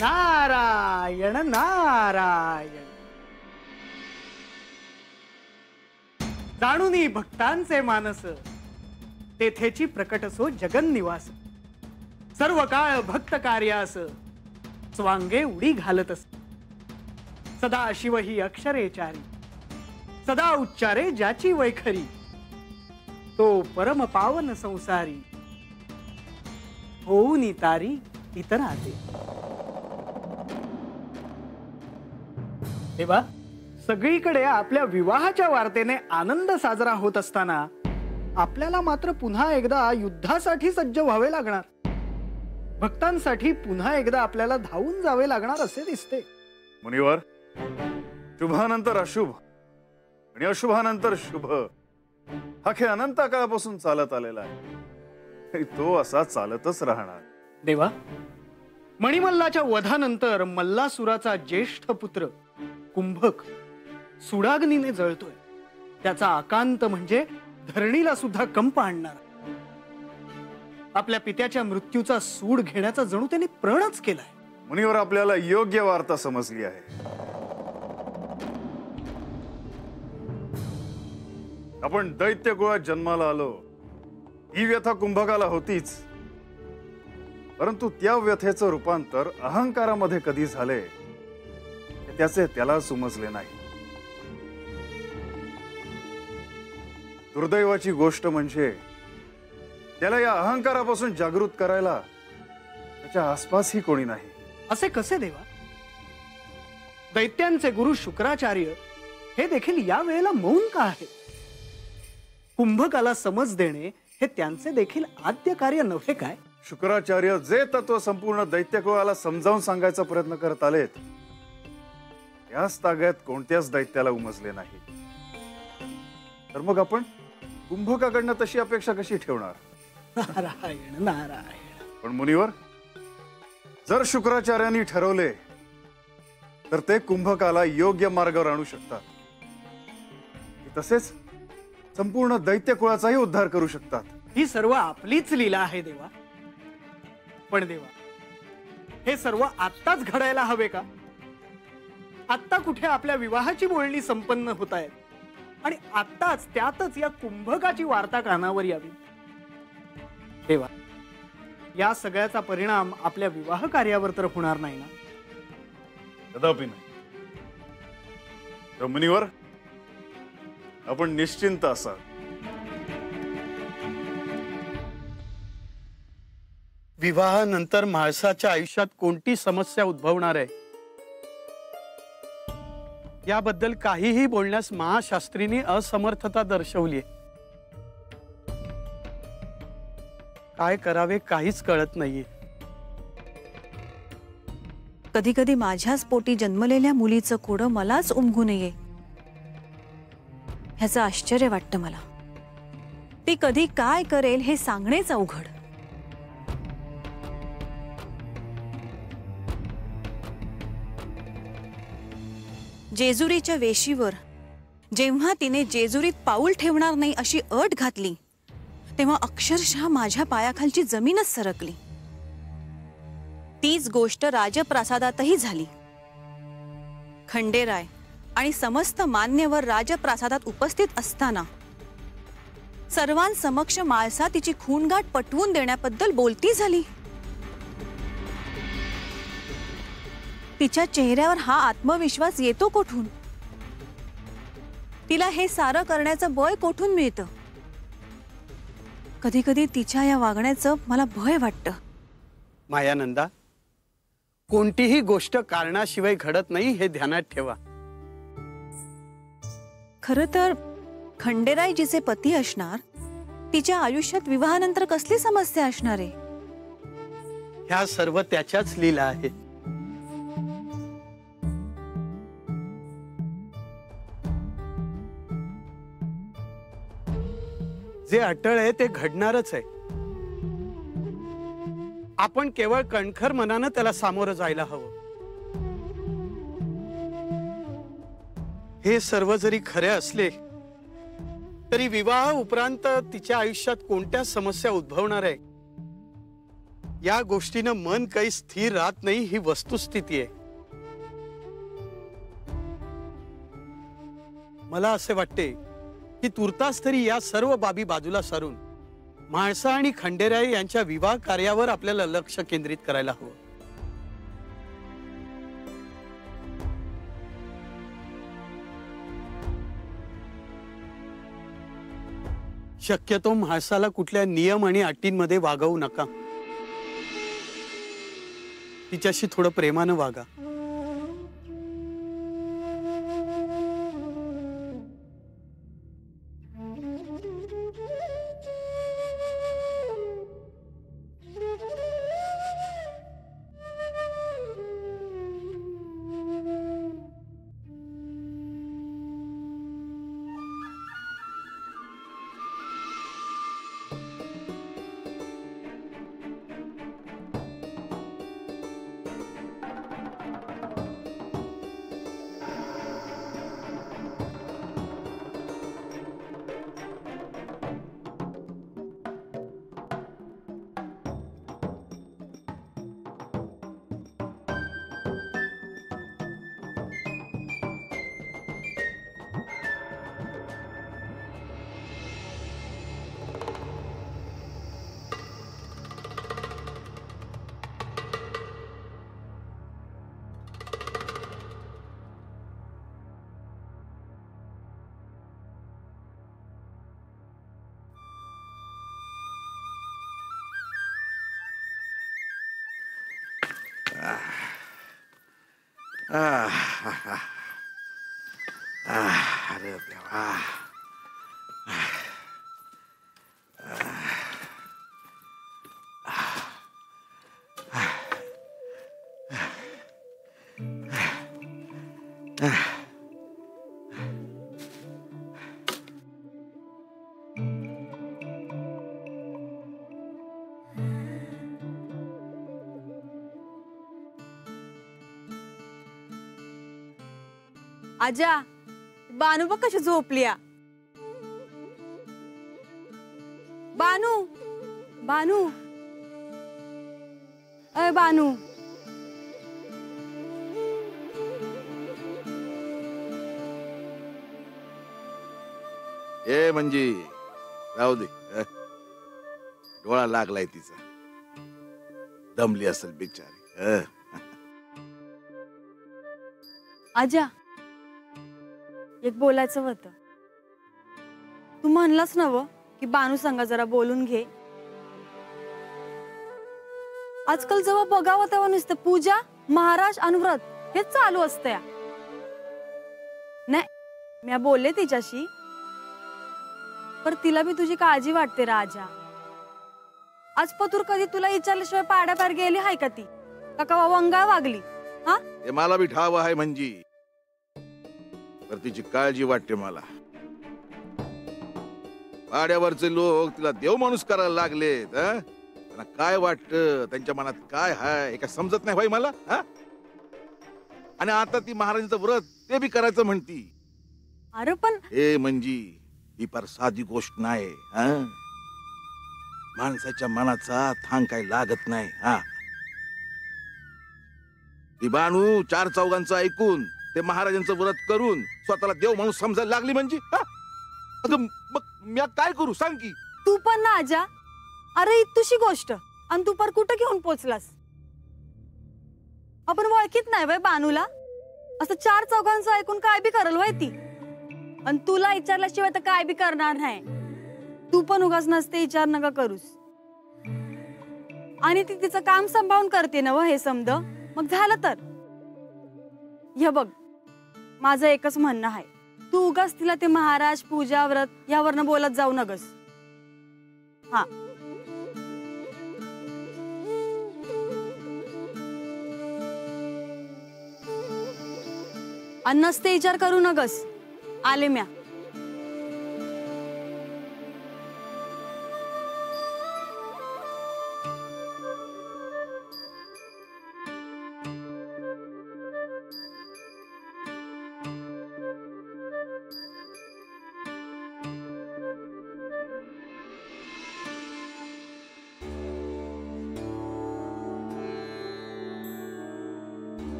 नारायण नारायण। जाणूनी भक्तांचे मानस, तेथेची प्रकटसो जगन्निवास। सर्व काळ भक्त कार्यास, स्वांगे उडी घालतस। सदा शिव ही अक्षरेचारी, सदा उच्चारे ज्याची वैखरी। तो परम पावन संसारी, होऊनी तारी इतराते। तेव्हा सगळीकडे आपल्या विवाहाच्या वार्तेने आनंद साजरा होत असताना आपल्याला मात्र पुन्हा एकदा युद्धासाठी सज्ज व्हावे लागणार। भक्तांसाठी पुन्हा एकदा आपल्याला धावून जावे लागणार असे दिसते। मुनिवर, शुभानंतर अशुभ आणि अशुभानंतर शुभ हा खेळ अनंत काळापासून चालत आलेला आहे। तो असा चालतच राहणार। देवा, मणिमल्लाच्या वधानंतर मल्लासुराचा ज्येष्ठ पुत्र कुंभक सुडाग्नीने जळतोय। त्याचा आकांत म्हणजे धरणीला सुद्धा कंप आणणार। आपल्या पित्याच्या मृत्यूचा सूड घेण्याचा जणू त्याने प्रणच केलाय। मुनिवर, आपल्याला योग्य वार्ता समजली आहे। आपण दैत्य कुळात जन्माला आलो, ही व्यथा कुंभकाला होतीच, परंतु त्या व्यथेचं रूपांतर अहंकारामध्ये कधी झाले त्याचे त्याला समजले नाही। दुर्दैवाची गोष्ट म्हणजे त्याला या अहंकारापासून जागृत करायला त्याच्या आसपासही कोणी नाही। असे कसे देवा? दैत्यांचे गुरु शुक्राचार्य हे देखील या वेळेला मौन का आहे? कुंभकाला समज देणे हे त्यांचे देखील आद्य कार्य नव्हे काय? शुक्राचार्य जे तत्व संपूर्ण दैत्यकुळाला समजावून सांगायचा प्रयत्न करत आलेत, याच ताग्यात कोणत्याच दैत्याला उमजले नाही। तर मग आपण कुंभकाकडनं तशी अपेक्षा कशी ठेवणार? नारायण नारायण। पण मुनिवर, जर शुक्राचार्यांनी ठरवले तर ते कुंभकाला योग्य मार्गावर आणू शकतात। तसेच संपूर्ण दैत्यकुळाचाही उद्धार करू शकतात। ही सर्व आपलीच लीला आहे देवा। पण देवा, हे सर्व आत्ताच घडायला हवे का? आत्ता कुठे आपल्या विवाहाची बोलणी संपन्न होत आहेत आणि आत्ताच त्यातच या कुंभकाची वार्ता कानावर यावी? देवा, या सगळ्याचा परिणाम आपल्या विवाह कार्यावर तर होणार नाही ना? कदापि नाही। तर मुनिवर, आपण निश्चिंत असा। विवाहानंतर माणसाच्या आयुष्यात कोणती समस्या उद्भवणार आहे याबद्दल काहीही बोलण्यास महाशास्त्रींनी असमर्थता दर्शवली। काय करावे काहीच कळत नाहीये। कधी कधी माझ्याच पोटी जन्मलेल्या मुलीचं कोडं मलाच उमगू नये ह्याचं आश्चर्य वाटतं मला। ती कधी काय करेल हे सांगणेच अवघड। जेजुरीच्या वेशीवर जेव्हा तिने जेजुरीत पाऊल ठेवणार नाही अशी अट घातली, तेव्हा अक्षरशः माझ्या पायाखालची जमीनच सरकली। तीच गोष्ट राजप्रासादातही झाली। खंडेराय आणि समस्त मान्यवर राजप्रासादात उपस्थित असताना सर्वांसमक्ष माळसा तिची खूनगाठ पटवून देण्याबद्दल बोलती झाली। तिच्या चेहऱ्यावर हा आत्मविश्वास येतो कोठून? तिला हे सारं करण्याचं बळ कोठून मिळतं? कधी कधी तिच्या या वागण्याचं मला भय वाटतं। मायानंदा, कोणतीही गोष्ट कारणाशिवाय घडत नाही हे ध्यानात ठेवा। खरं तर खंडेराय जिचे पती असणार, तिच्या आयुष्यात विवाहानंतर कसली समस्या असणार आहे? ह्या सर्व त्याच्याच लीला आहे। जे अटळ आहे ते घडणारच आहे। आपण केवळ कणखर मनानं त्याला सामोरं जायला हवं। हे सर्व जरी खरे असले तरी विवाह उपरांत तिच्या आयुष्यात कोणत्या समस्या उद्भवणार आहे या गोष्टीनं मन काही स्थिर राहत नाही ही वस्तुस्थिती आहे. मला असे वाटते की तुर्तास तरी या सर्व बाबी बाजूला सारून म्हाळसा आणि खंडेराय यांच्या विवाह कार्यावर आपल्याला लक्ष केंद्रित करायला हवं. शक्यतो म्हाळसाला कुठल्या नियम आणि अटींमध्ये वागवू नका. तिच्याशी थोडं प्रेमानं वागा. अरे देवा. आजा, बानू बघ कशी झोपलिया. बानू, बानू, अय बानू. ए म्हणजे राहू दे. डोळा लागलाय तिचा. दमली असेल बिचारी. आजा, एक बोलायचं होतं. तू म्हणलास ना व की बानू संगा जरा बोलून घे. आजकाल जेव्हा बघावं तेव्हा नुसतं पूजा, महाराज आणि व्रत हेच चालू असतं. नाही, मी बोलले तिच्याशी, पर तिला बी तुझी काळजी वाटते राजा. आज पतूर कधी तुला विचारल्याशिवाय पाड्यापार गेली हाय का ती? का वंगाळ वागली? हा, हे मला बी ठाव आहे म्हणजे. तर तिची काळजी वाटते मला. पाड्यावरचे लोक तिला देव माणूस करायला लागलेत. त्यांना काय वाटतं, त्यांच्या मनात काय हाय हे काय समजत नाही भाई मला. आणि आता ती महाराजांचं व्रत ते बी करायचं म्हणती. अरे पण हे म्हणजे ही फार साधी गोष्ट नाही. माणसाच्या मनाचा थांग काय लागत नाही. ती बानू चार चौघांचं ऐकून ते महाराजांचं व्रत करून स्वतःला देव माणूस समजायला लागली म्हणजे. अगं मग मी काय करू सांग की. तू पण ना आजा. अरे तुझी गोष्ट आणि तू पर कुठं घेऊन पोचलास? आपण ओळखीत नाही बाय बानूला. असं चार चौघांचं ऐकून काय बी करल वय ती. आणि तुला विचारल्याशिवाय तर काय बी करणार नाही. तू पण उगाच नसते विचार नका करूस. आणि ती तिचं काम सांभाळून करते ना व हे समज. मग झालं तर हे बघ, माझं एकच म्हणणं आहे. तू उगाच तिला ते महाराज, पूजा, व्रत यावरनं बोलत जाऊ नगस. हा, अन्नसते विचार करू नगस. आले म्या.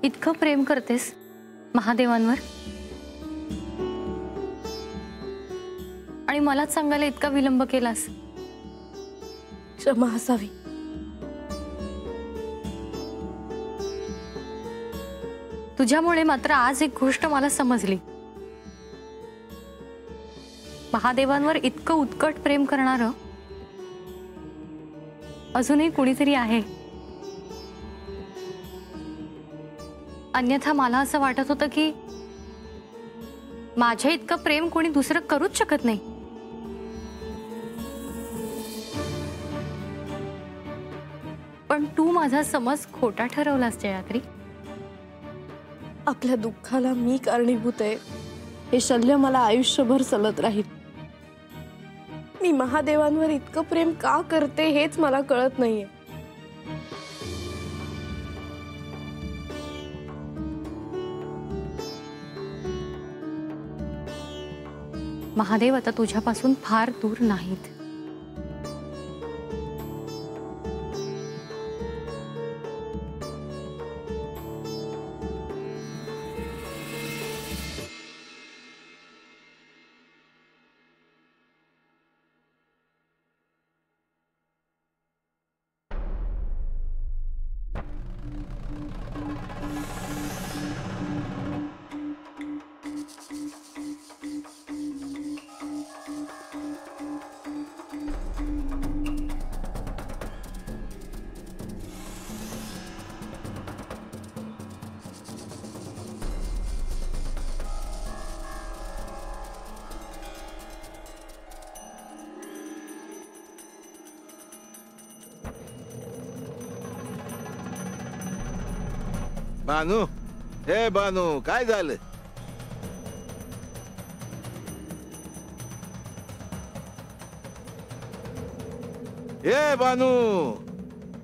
इतकं प्रेम करतेस महादेवांवर आणि मलाच सांगायला इतका विलंब केलास? क्षमा असावी. तुझ्यामुळे मात्र आज एक गोष्ट मला समजली. महादेवांवर इतकं उत्कट प्रेम करणारं अजूनही कुणीतरी आहे. अन्यथा मला असं वाटत होतं की माझ्या इतकं प्रेम कोणी दुसरं करूच शकत नाही. पण तू माझा समज खोटा ठरवलास जयात्री. आपल्या दुःखाला मी कारणीभूत आहे हे शल्य मला आयुष्यभर सलत राहील. मी महादेवांवर इतकं प्रेम का करते हेच मला कळत नाहीये. महादेव आता तुझ्यापासून फार दूर नाहीत. बानू, हे बानू, काय झालं? हे बानू,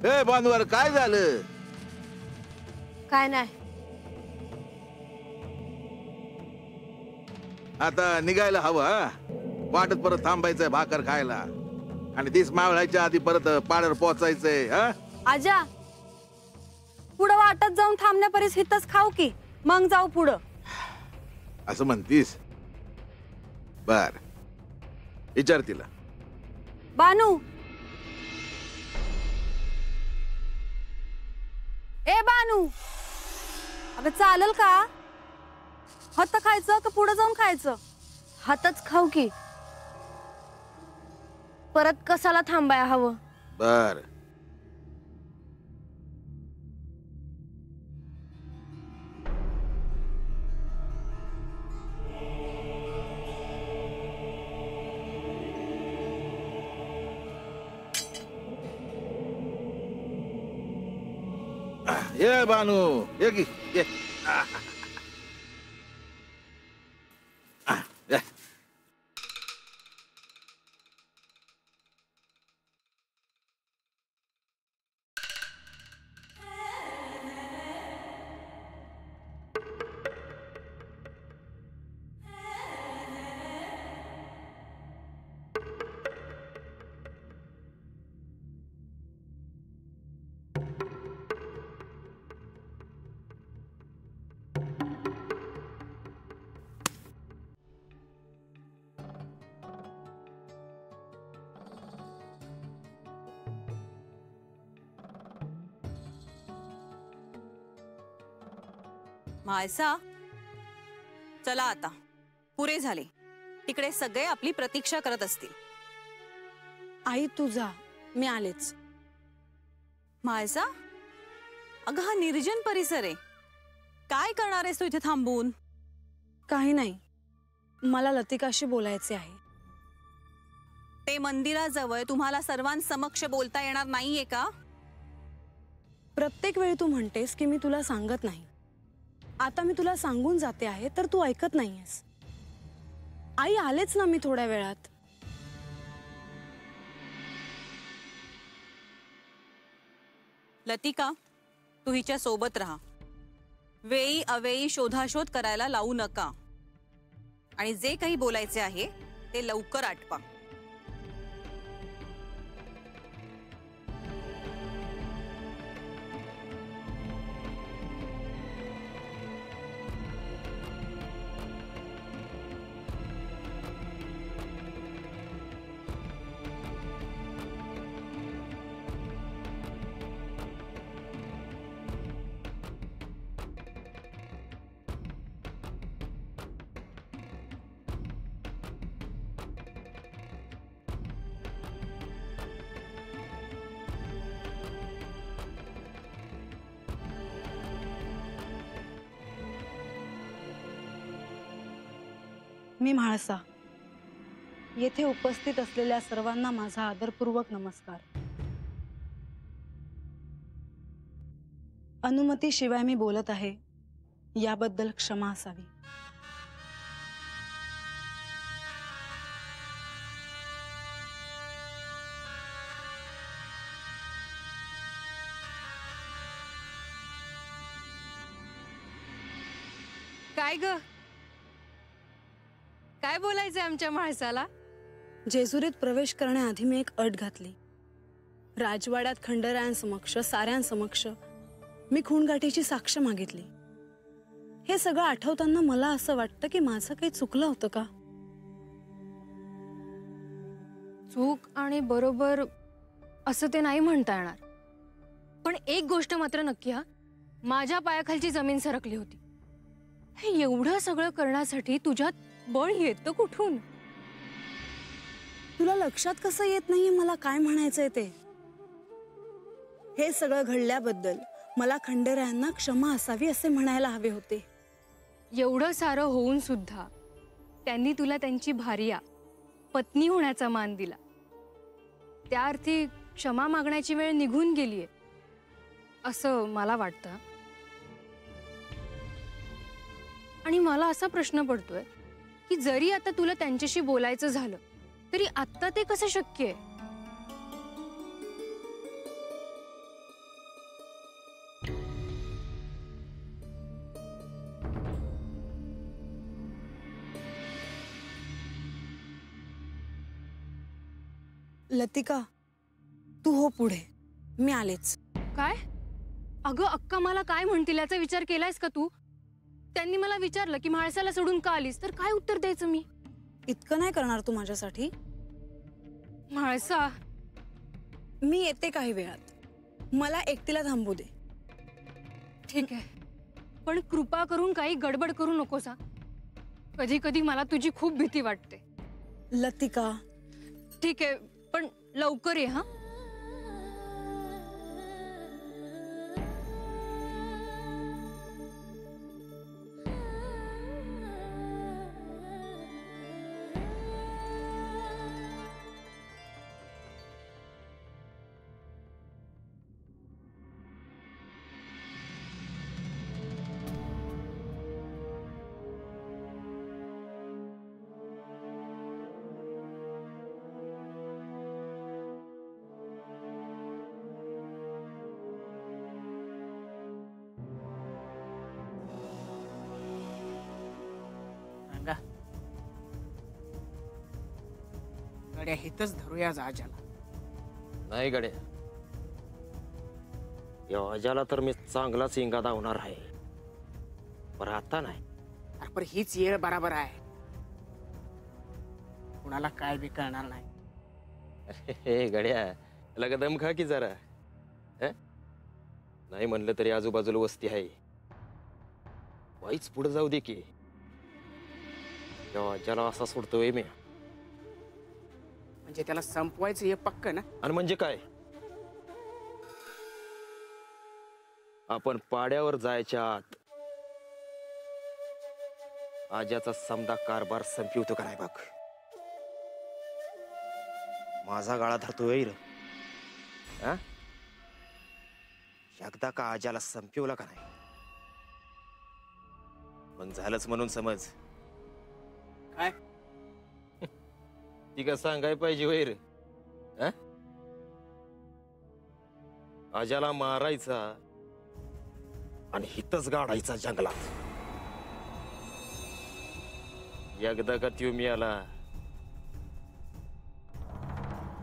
हे बानू, अरे काय झालं? काय नाही. आता निघायला हवं हा? वाटत परत थांबायचंय भाकर खायला आणि तीच मावळायच्या आधी परत पाडर पोचायचंय. हा आजा, पुढं वाटत जाऊन थांबण्यापरीस हितच खाऊ की मग जाऊ पुढं. असं म्हणतीस? बर, विचार तिला. बानू, ए बानू, अगं चालेल का? हात खायचं का पुढे जाऊन खायचं? हातच खाऊ की. परत कसाला थांबाया हवं? बर, ये बानू, ये की ये. ये. मायसा, चला आता पुरे झाले. तिकडे सगळे आपली प्रतीक्षा करत असतील. आई तुझा, मी आलेच. मायसा, अगं हा निर्जन परिसर आहे. काय करणार आहेस तू इथे थांबून? काही नाही, मला लतिकाशी बोलायचे आहे. ते मंदिराजवळ तुम्हाला सर्वांसमक्ष बोलता येणार नाहीये का? प्रत्येक वेळी तू म्हणतेस की मी तुला सांगत नाही. आता मी तुला सांगून जाते आहे तर तू ऐकत नाहीयेस. आई आलेच ना मी थोड्या वेळात. लतिका, तू हिच्या सोबत राहा. वेळी अवेळी शोधाशोध करायला लावू नका आणि जे काही बोलायचे आहे ते लवकर आटपा. मी म्हाळसा. येथे उपस्थित असलेल्या सर्वांना माझा आदरपूर्वक नमस्कार. अनुमतीशिवाय मी बोलत आहे, याबद्दल क्षमा असावी. काय ग, काय बोलायचंय आमच्या माणसाला? जेजुरीत प्रवेश करण्याआधी मी एक अट घातली. राजवाड्यात खंडरायांसमक्ष साऱ्यांसमक्ष मी खूनगाठीची साक्ष मागितली. हे सगळं आठवताना मला असं वाटतं की माझं काही चुकलं होतं का? चूक आणि बरोबर असं ते नाही म्हणता येणार, पण एक गोष्ट मात्र नक्की, हा, माझ्या पायाखालची जमीन सरकली होती. हे एवढं सगळं करण्यासाठी तुझ्यात बळ येतं कुठून? तुला लक्षात कसं येत नाहीये मला काय म्हणायचंय ते? हे सगळं घडल्याबद्दल मला खंडेरायांना क्षमा असावी असे म्हणायला हवे होते. एवढं सारं होऊन सुद्धा त्यांनी तुला त्यांची भार्या, पत्नी होण्याचा मान दिला. त्या अर्थी क्षमा मागण्याची वेळ निघून गेलीये असं मला वाटतं. आणि मला असा प्रश्न पडतोय की जरी आता तुला त्यांच्याशी बोलायचं झालं तरी आत्ता ते कसं शक्य आहे? लतिका, तू हो पुढे, मी आलेच. काय? अगं अक्का मला काय म्हणतील याचा विचार केलायस का तू? त्यांनी मला विचारलं की म्हाळसाला सोडून का आलीस, तर काय उत्तर द्यायचं मी? इतकं नाही करणार तू माझ्यासाठी? म्हाळसा, मी येते काही वेळात, मला एकटीला थांबू दे. ठीक आहे, पण कृपा करून काही गडबड करू नकोस. कधी कधी मला तुझी खूप भीती वाटते. लतिका, ठीक आहे, पण लवकर ये. हा, रंगा, गड्या हितच धरूया आजाला. नाही गड्या, या अजाला तर मी चांगलाच इंगा दावणार आहे, पण आता नाही. अरे पण हीच येळ बराबर आहे, कुणाला काय बी कळणार नाही. हे गड्या, लगा दम खा की जरा. नाही म्हणलं तरी आजूबाजूला वस्ती आहे, वाईच पुढे जाऊ दे की. या अजाला असा सोडतोय मी. म्हणजे त्याला संपवायचं हे पक्क ना? आणि म्हणजे काय, आपण पाड्यावर जायच्या आत आजाचा समदा कारभार संपवतो का नाही बघ. माझा गाळा धरतोय. एकदा का आजाला संपवला का नाही, मग झालंच म्हणून समज. काय ती का सांगाय पाहिजे वैर? आजाला मारायचा आणि हितच गाडायचा जंगलात. एकदा का त्यो मी आला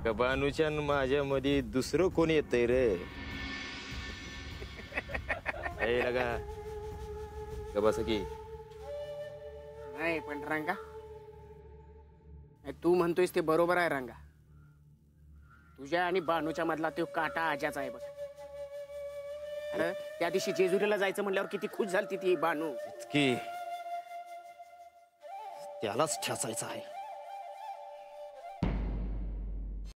का बानूच्या माझ्या मध्ये दुसरं कोण येतंय रे? लगा का बस की. नाही पण रंगा, तू म्हणतोयस ते बरोबर आहे रंगा. तुझ्या आणि बानूच्या मधला तो काटा आजाचा आहे बघ. अरे त्या दिवशी जेजुरीला जायचं म्हणल्यावर किती खुश झाली ती बानू. की त्यालाच ठेचायचं आहे.